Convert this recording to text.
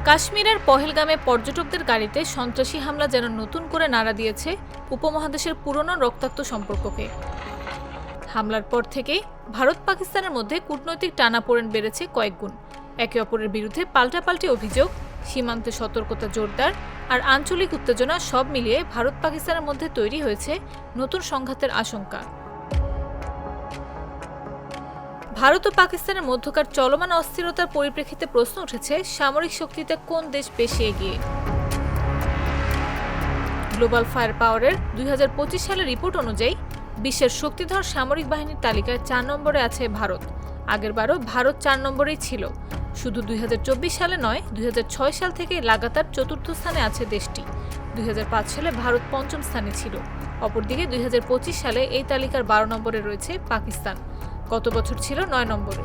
কাশ্মীরের পহেলগামে পর্যটকদের গাড়িতে সন্ত্রাসী হামলা যেন নতুন করে নাড়া দিয়েছে উপমহাদেশের পুরনো রক্তাক্ত সম্পর্ককে। হামলার পর থেকেই ভারত পাকিস্তানের মধ্যে কূটনৈতিক টানাপোড়েন বেড়েছে কয়েকগুণ। একে অপরের বিরুদ্ধে পাল্টাপাল্টি অভিযোগ, সীমান্তে সতর্কতা জোরদার আর আঞ্চলিক উত্তেজনা সব মিলিয়ে ভারত পাকিস্তানের মধ্যে তৈরি হয়েছে নতুন সংঘাতের আশঙ্কা। ভারত ও পাকিস্তানের মধ্যকার চলমান অস্থিরতার পরিপ্রেক্ষিতে প্রশ্ন উঠেছে, সামরিক শক্তিতে কোন দেশ বেশি এগিয়ে। গ্লোবাল ফায়ার পাওয়ারের ২০২৫ সালের রিপোর্ট অনুযায়ী বিশ্বের শক্তিধর সামরিক বাহিনীর তালিকায় ৪ নম্বরে আছে ভারত। আগেরবারও ভারত ৪ নম্বরেই ছিল। শুধু ২০২৪ সালে নয়, ২০০৬ সাল থেকে লাগাতার চতুর্থ স্থানে আছে দেশটি। ২০০৫ সালে ভারত পঞ্চম স্থানে ছিল। অপরদিকে ২০২৫ সালে এই তালিকার ১২ নম্বরে রয়েছে পাকিস্তান। গত বছর ছিল ৯ নম্বরে।